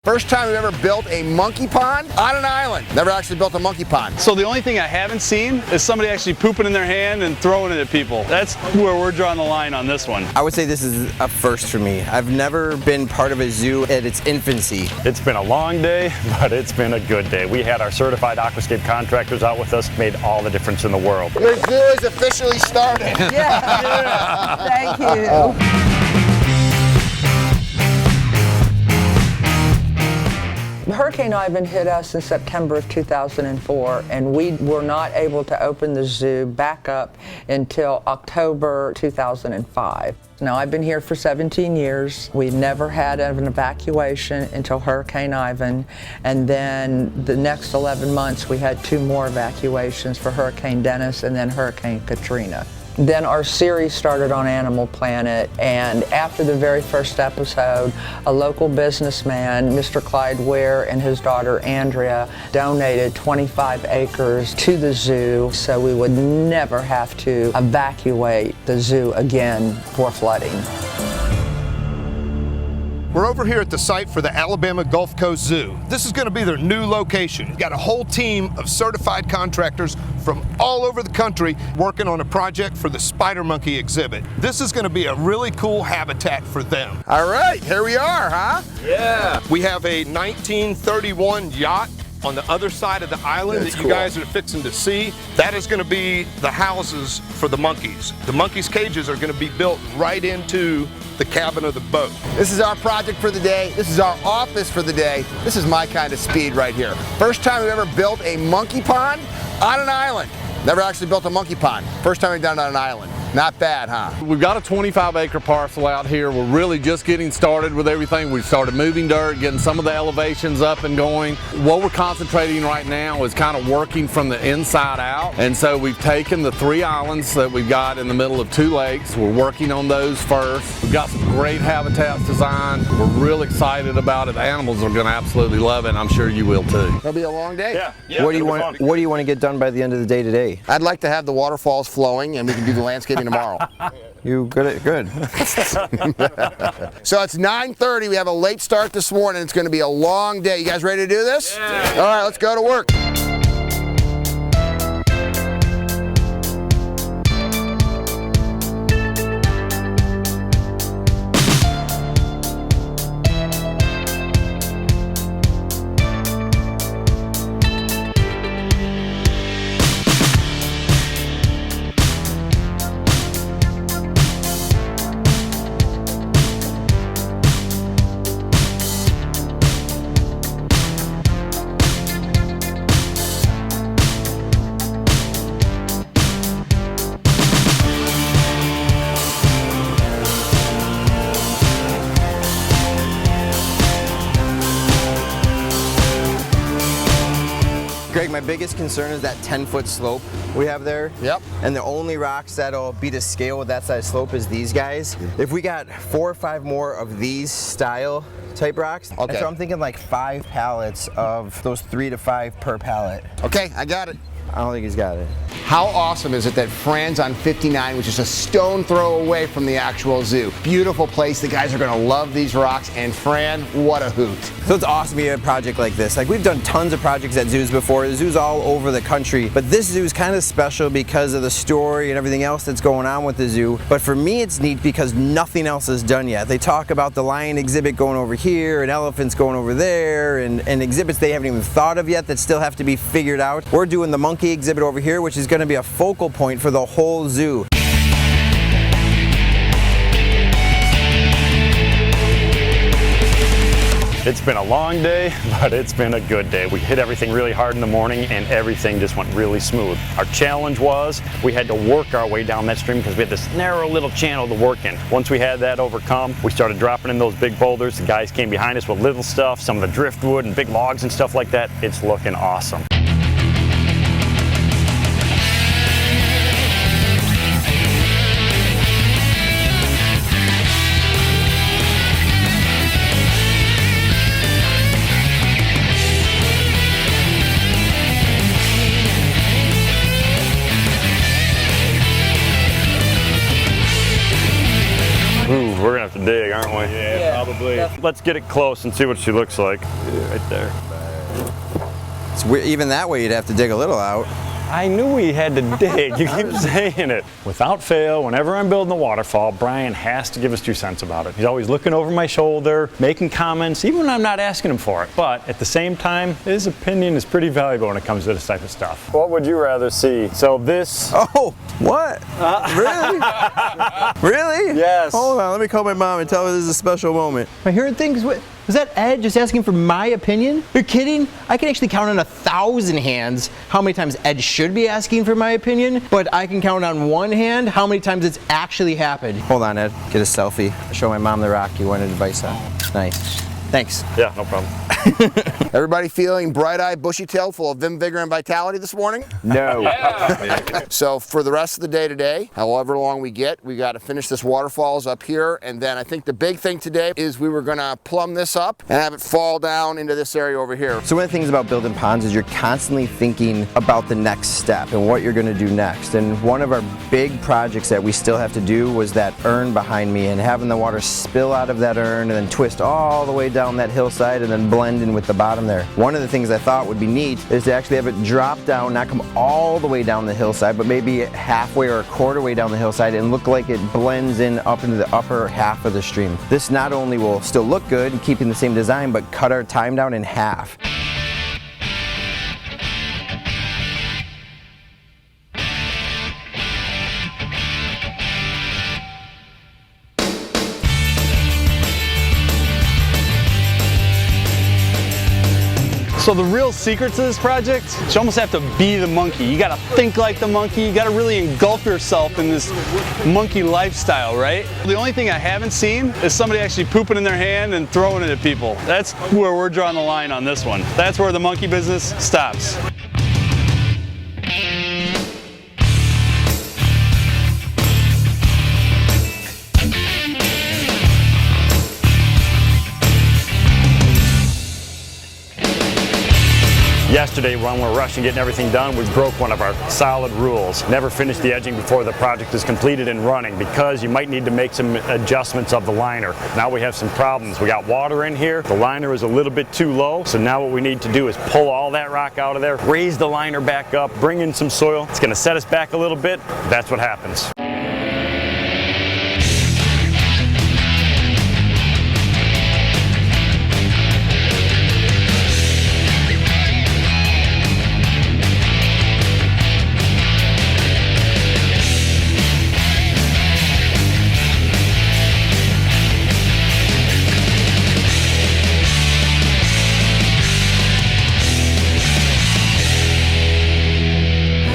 First time we've ever built a monkey pond on an island. Never actually built a monkey pond. So the only thing I haven't seen is somebody actually pooping in their hand and throwing it at people. That's where we're drawing the line on this one. I would say this is a first for me. I've never been part of a zoo at its infancy. It's been a long day, but it's been a good day. We had our certified Aquascape contractors out with us, made all the difference in the world. Your zoo is officially started. Yeah. Thank you. Hurricane Ivan hit us in September of 2004, and we were not able to open the zoo back up until October 2005. Now, I've been here for 17 years. We've never had an evacuation until Hurricane Ivan, and then the next 11 months we had 2 more evacuations for Hurricane Dennis and then Hurricane Katrina. Then our series started on Animal Planet, and after the very first episode, a local businessman, Mr. Clyde Ware, and his daughter Andrea donated 25 acres to the zoo so we would never have to evacuate the zoo again for flooding. We're over here at the site for the Alabama Gulf Coast Zoo. This is going to be their new location. We've got a whole team of certified contractors from all over the country working on a project for the spider monkey exhibit. This is going to be a really cool habitat for them. All right, here we are, huh? Yeah. We have a 1931 yacht on the other side of the island that you guys are fixing to see. That is going to be the houses for the monkeys. The monkeys' cages are going to be built right into the cabin of the boat. This is our project for the day. This is our office for the day. This is my kind of speed right here. First time we've ever built a monkey pond on an island. Never actually built a monkey pond. First time we've done it on an island. Not bad, huh? We've got a 25-acre parcel out here. We're really just getting started with everything. We've started moving dirt, getting some of the elevations up and going. What we're concentrating right now is kind of working from the inside out. And so we've taken the 3 islands that we've got in the middle of 2 lakes. We're working on those first. We've got some great habitats designed. We're real excited about it. The animals are going to absolutely love it, and I'm sure you will too. It'll be a long day. Yeah. What do you want to get done by the end of the day today? I'd like to have the waterfalls flowing, and we can do the landscaping tomorrow. You good. So it's 9:30. We have a late start this morning. It's going to be a long day. You guys ready to do this? Yeah. All right, let's go to work. Greg, my biggest concern is that 10-foot slope we have there. Yep. And the only rocks that'll be to scale with that size slope is these guys. If we got 4 or 5 more of these style type rocks, okay. So I'm thinking like 5 pallets of those 3 to 5 per pallet. Okay, I got it. I don't think he's got it. How awesome is it that Fran's on 59, which is a stone throw away from the actual zoo? Beautiful place. The guys are going to love these rocks. And Fran, what a hoot. So it's awesome to be a project like this. Like, we've done tons of projects at zoos before. The zoos all over the country. But this zoo is kind of special because of the story and everything else that's going on with the zoo. But for me, it's neat because nothing else is done yet. They talk about the lion exhibit going over here and elephants going over there and exhibits they haven't even thought of yet that still have to be figured out. We're doing the monkey exhibit over here, which is going to be a focal point for the whole zoo. It's been a long day, but it's been a good day. We hit everything really hard in the morning and everything just went really smooth. Our challenge was we had to work our way down that stream because we had this narrow little channel to work in. Once we had that overcome, we started dropping in those big boulders. The guys came behind us with little stuff, some of the driftwood and big logs and stuff like that. It's looking awesome. Ooh, we're gonna have to dig, aren't we? Yeah, probably. Definitely. Let's get it close and see what she looks like. Right there. It's weird. Even that way you'd have to dig a little out. I knew we had to dig. You keep saying it. Without fail, whenever I'm building a waterfall, Brian has to give his 2 cents about it. He's always looking over my shoulder, making comments, even when I'm not asking him for it. But at the same time, his opinion is pretty valuable when it comes to this type of stuff. What would you rather see? So this... Oh, what? Really? Really? Yes. Hold on, let me call my mom and tell her this is a special moment. Am I hearing things? Was that Ed just asking for my opinion? You're kidding? I can actually count on 1,000 hands how many times Ed should be asking for my opinion, but I can count on one hand how many times it's actually happened. Hold on, Ed. Get a selfie. Show my mom the rock you wanted advice on. Nice. Thanks. Yeah, no problem. Everybody feeling bright-eyed, bushy-tailed, full of vim, vigor, and vitality this morning? No. So for the rest of the day today, however long we get, we got to finish this waterfalls up here, and then I think the big thing today is we were going to plumb this up and have it fall down into this area over here. So one of the things about building ponds is you're constantly thinking about the next step and what you're going to do next. And one of our big projects that we still have to do was that urn behind me, and having the water spill out of that urn and then twist all the way down that hillside and then blend in with the bottom there. One of the things I thought would be neat is to actually have it drop down, not come all the way down the hillside, but maybe halfway or a quarter way down the hillside and look like it blends in up into the upper half of the stream. This not only will still look good, keeping the same design, but cut our time down in half. So the real secret to this project, you almost have to be the monkey. You gotta think like the monkey. You gotta really engulf yourself in this monkey lifestyle, right? The only thing I haven't seen is somebody actually pooping in their hand and throwing it at people. That's where we're drawing the line on this one. That's where the monkey business stops. Yesterday, when we're rushing getting everything done, we broke one of our solid rules. Never finish the edging before the project is completed and running, because you might need to make some adjustments of the liner. Now we have some problems. We got water in here. The liner is a little bit too low, so now what we need to do is pull all that rock out of there, raise the liner back up, bring in some soil. It's going to set us back a little bit. That's what happens.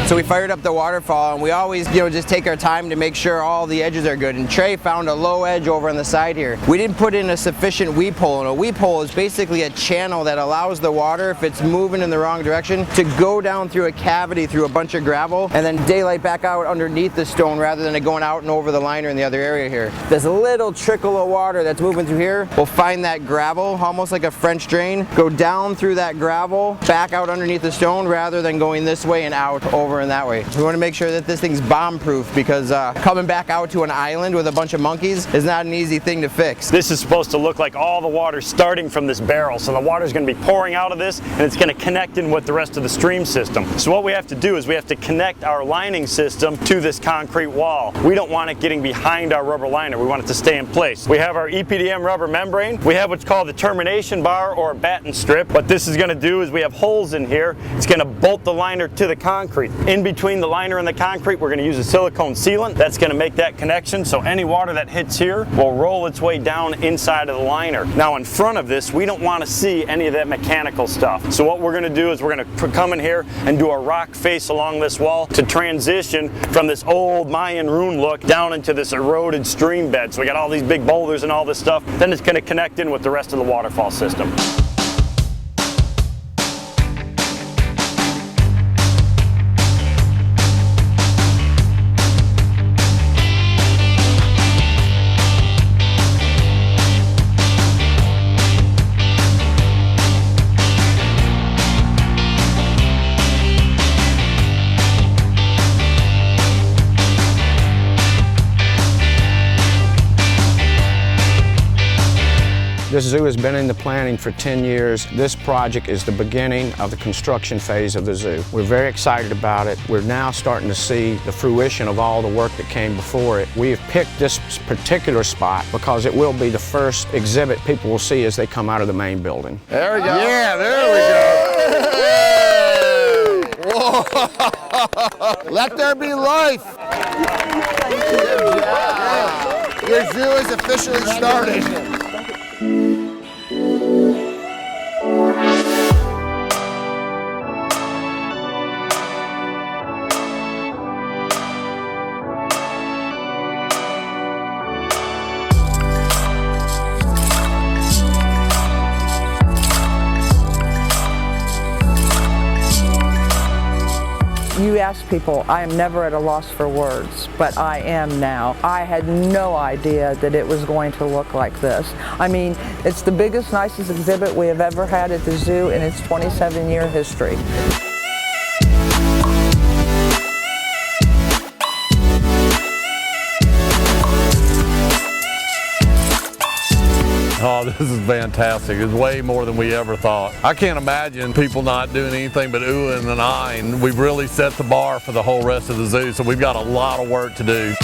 So we fired up the waterfall, and we always, just take our time to make sure all the edges are good. And Trey found a low edge over on the side here. We didn't put in a sufficient weep hole, and a weep hole is basically a channel that allows the water, if it's moving in the wrong direction, to go down through a cavity through a bunch of gravel and then daylight back out underneath the stone rather than it going out and over the liner in the other area here. This little trickle of water that's moving through here will find that gravel, almost like a French drain, go down through that gravel, back out underneath the stone rather than going this way and out over in that way. We want to make sure that this thing's bomb proof, because coming back out to an island with a bunch of monkeys is not an easy thing to fix. This is supposed to look like all the water starting from this barrel, so the water is going to be pouring out of this and it's going to connect in with the rest of the stream system. So what we have to do is we have to connect our lining system to this concrete wall. We don't want it getting behind our rubber liner. We want it to stay in place. We have our EPDM rubber membrane. We have what's called the termination bar or a batten strip. What this is going to do is we have holes in here. It's going to bolt the liner to the concrete. In between the liner and the concrete, we're going to use a silicone sealant. That's going to make that connection, so any water that hits here will roll its way down inside of the liner. Now in front of this, we don't want to see any of that mechanical stuff. So what we're going to do is we're going to come in here and do a rock face along this wall to transition from this old Mayan rune look down into this eroded stream bed. So we got all these big boulders and all this stuff. Then it's going to connect in with the rest of the waterfall system. This zoo has been in the planning for 10 years. This project is the beginning of the construction phase of the zoo. We're very excited about it. We're now starting to see the fruition of all the work that came before it. We have picked this particular spot because it will be the first exhibit people will see as they come out of the main building. There we go. Yeah, there we go. Whoa. Let there be life. Good job. Your zoo is officially started. You ask people, I am never at a loss for words, but I am now. I had no idea that it was going to look like this. I mean, it's the biggest, nicest exhibit we have ever had at the zoo in its 27-year history. Oh, this is fantastic. It's way more than we ever thought. I can't imagine people not doing anything but oohing and eyeing. We've really set the bar for the whole rest of the zoo, so we've got a lot of work to do.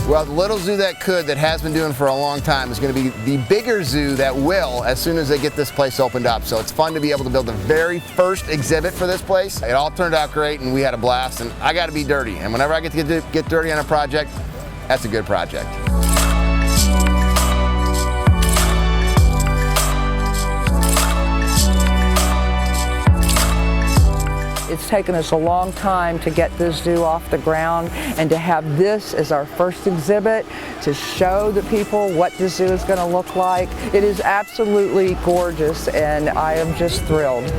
Well, the little zoo that could, that has been doing for a long time, is going to be the bigger zoo that will as soon as they get this place opened up. So it's fun to be able to build the very first exhibit for this place. It all turned out great and we had a blast, and I got to be dirty. And whenever I get to get dirty on a project, that's a good project. It's taken us a long time to get this zoo off the ground, and to have this as our first exhibit to show the people what the zoo is going to look like. It is absolutely gorgeous, and I am just thrilled.